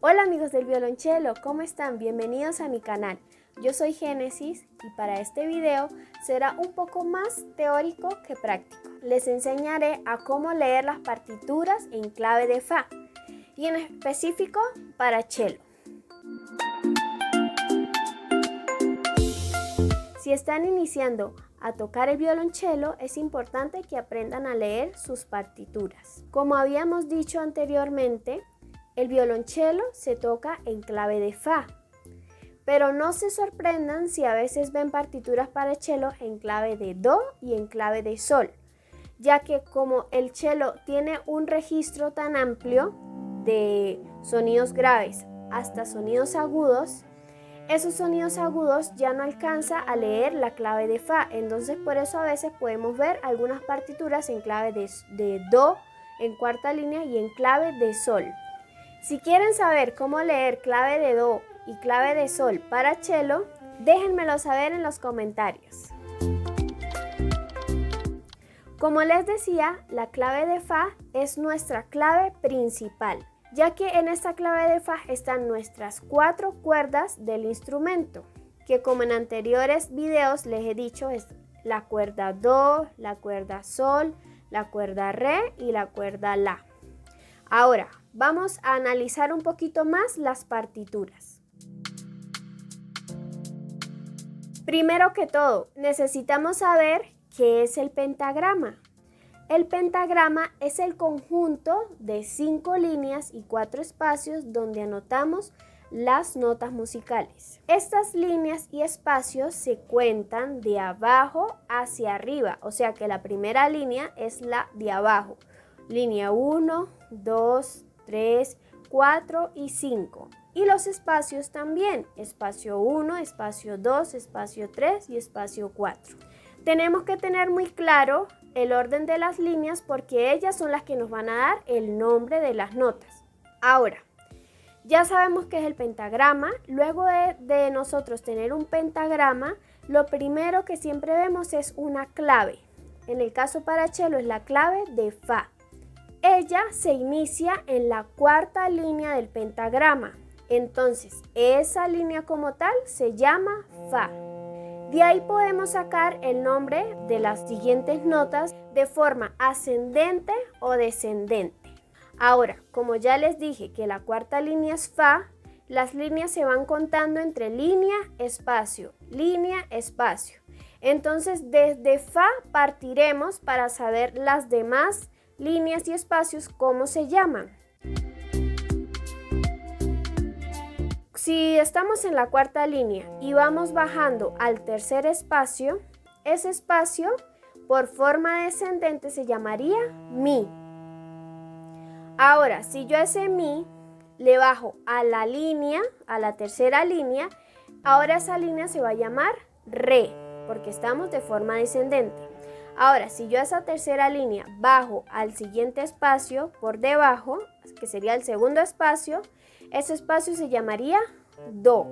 Hola amigos del violonchelo, ¿cómo están? Bienvenidos a mi canal. Yo soy Génesis y para este video será un poco más teórico que práctico. Les enseñaré a cómo leer las partituras en clave de Fa y en específico para cello. Si están iniciando a tocar el violonchelo, es importante que aprendan a leer sus partituras. Como habíamos dicho anteriormente, el violonchelo se toca en clave de Fa, pero no se sorprendan si a veces ven partituras para cello en clave de Do y en clave de Sol, ya que como el cello tiene un registro tan amplio de sonidos graves hasta sonidos agudos, esos sonidos agudos ya no alcanza a leer la clave de Fa, entonces por eso a veces podemos ver algunas partituras en clave de Do en cuarta línea y en clave de Sol. Si quieren saber cómo leer clave de Do y clave de Sol para cello, déjenmelo saber en los comentarios. Como les decía, la clave de Fa es nuestra clave principal, ya que en esta clave de Fa están nuestras 4 cuerdas del instrumento, que como en anteriores videos les he dicho es la cuerda Do, la cuerda Sol, la cuerda Re y la cuerda La. Ahora, vamos a analizar un poquito más las partituras. Primero que todo, necesitamos saber qué es el pentagrama. El pentagrama es el conjunto de 5 líneas y 4 espacios donde anotamos las notas musicales. Estas líneas y espacios se cuentan de abajo hacia arriba, o sea que la primera línea es la de abajo. Línea 1, 2, 3, 4 y 5. Y los espacios también, espacio 1, espacio 2, espacio 3 y espacio 4. Tenemos que tener muy claro el orden de las líneas porque ellas son las que nos van a dar el nombre de las notas. Ahora, ya sabemos qué es el pentagrama. Luego de nosotros tener un pentagrama, lo primero que siempre vemos es una clave. En el caso para cello es la clave de Fa. Ella se inicia en la cuarta línea del pentagrama, entonces esa línea como tal se llama Fa. De ahí podemos sacar el nombre de las siguientes notas de forma ascendente o descendente. Ahora, como ya les dije que la cuarta línea es Fa, las líneas se van contando entre línea, espacio, línea, espacio. Entonces desde Fa partiremos para saber las demás líneas y espacios, ¿cómo se llaman? Si estamos en la cuarta línea y vamos bajando al tercer espacio, ese espacio por forma descendente se llamaría Mi. Ahora, si yo a ese Mi le bajo a la línea, a la tercera línea, ahora esa línea se va a llamar Re, porque estamos de forma descendente. Ahora, si yo a esa tercera línea bajo al siguiente espacio por debajo, que sería el segundo espacio, ese espacio se llamaría Do.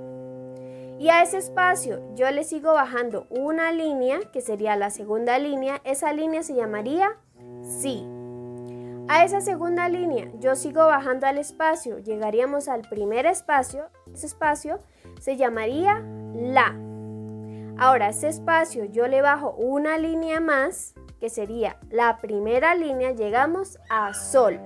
Y a ese espacio yo le sigo bajando una línea, que sería la segunda línea, esa línea se llamaría Si. A esa segunda línea yo sigo bajando al espacio, llegaríamos al primer espacio, ese espacio se llamaría La. Ahora, ese espacio yo le bajo una línea más, que sería la primera línea, llegamos a Sol.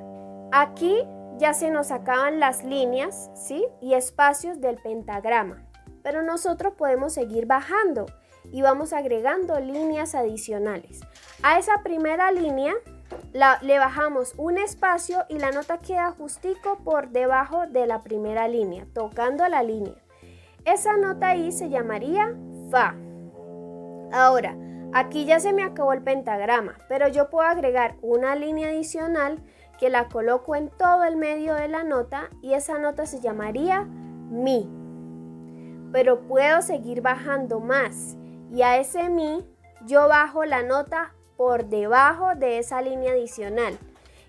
Aquí ya se nos acaban las líneas, ¿sí? Y espacios del pentagrama. Pero nosotros podemos seguir bajando y vamos agregando líneas adicionales. A esa primera línea le bajamos un espacio y la nota queda justico por debajo de la primera línea, tocando la línea. Esa nota ahí se llamaría Fa. Ahora, aquí ya se me acabó el pentagrama, pero yo puedo agregar una línea adicional que la coloco en todo el medio de la nota y esa nota se llamaría Mi. Pero puedo seguir bajando más y a ese Mi yo bajo la nota por debajo de esa línea adicional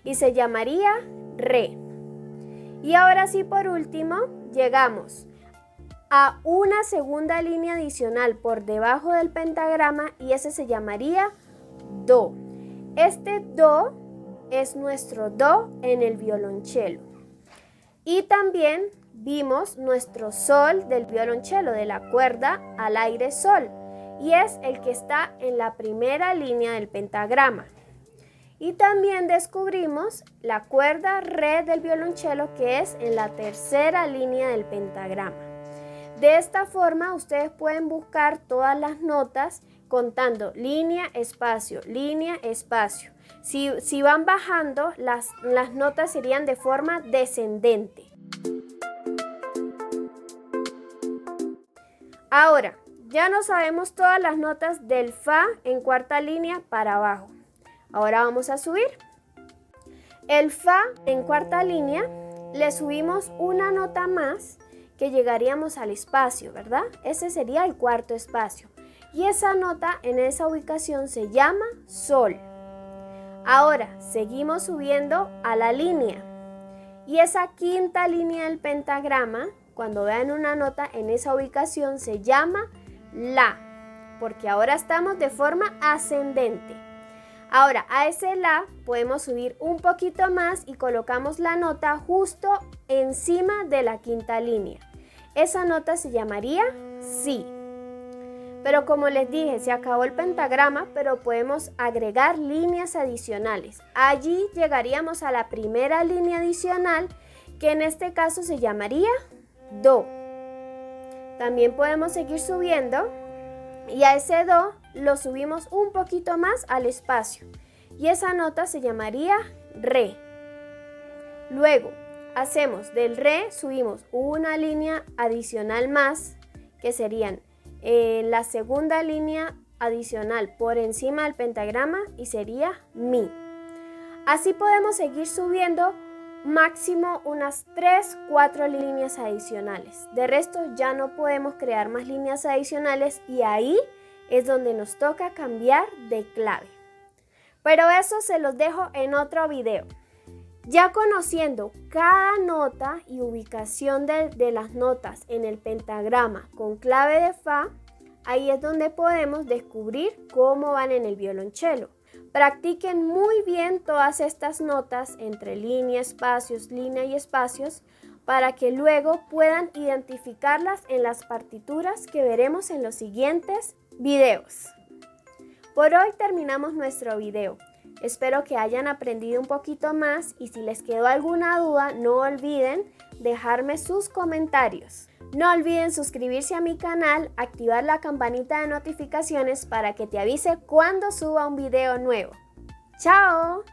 y se llamaría Re. Y ahora sí, por último, llegamos a una segunda línea adicional por debajo del pentagrama y ese se llamaría Do. Este Do es nuestro Do en el violonchelo. Y también vimos nuestro sol del violonchelo, de la cuerda al aire sol, y es el que está en la primera línea del pentagrama. Y también descubrimos la cuerda re del violonchelo, que es en la tercera línea del pentagrama. De esta forma ustedes pueden buscar todas las notas contando línea, espacio, línea, espacio. Si van bajando, las notas serían de forma descendente. Ahora, ya no sabemos todas las notas del fa en cuarta línea para abajo. Ahora vamos a subir. El fa en cuarta línea le subimos una nota más que llegaríamos al espacio, ¿verdad? Ese sería el cuarto espacio. Y esa nota en esa ubicación se llama sol. Ahora seguimos subiendo a la línea. Y esa quinta línea del pentagrama, cuando vean una nota en esa ubicación, se llama la, porque ahora estamos de forma ascendente. Ahora a ese la podemos subir un poquito más y colocamos la nota justo encima de la quinta línea. Esa nota se llamaría si. Pero como les dije, se acabó el pentagrama, pero podemos agregar líneas adicionales. Allí llegaríamos a la primera línea adicional, que en este caso se llamaría do. También podemos seguir subiendo y a ese do lo subimos un poquito más al espacio y esa nota se llamaría re. Luego hacemos del re, subimos una línea adicional más, que serían la segunda línea adicional por encima del pentagrama y sería mi. Así podemos seguir subiendo máximo unas 3-4 líneas adicionales. De resto ya no podemos crear más líneas adicionales y ahí es donde nos toca cambiar de clave. Pero eso se los dejo en otro video. Ya conociendo cada nota y ubicación de las notas en el pentagrama con clave de fa, ahí es donde podemos descubrir cómo van en el violonchelo. Practiquen muy bien todas estas notas entre línea, espacios, línea y espacios para que luego puedan identificarlas en las partituras que veremos en los siguientes videos. Por hoy terminamos nuestro video. Espero que hayan aprendido un poquito más y si les quedó alguna duda no olviden dejarme sus comentarios. No olviden suscribirse a mi canal, activar la campanita de notificaciones para que te avise cuando suba un video nuevo. ¡Chao!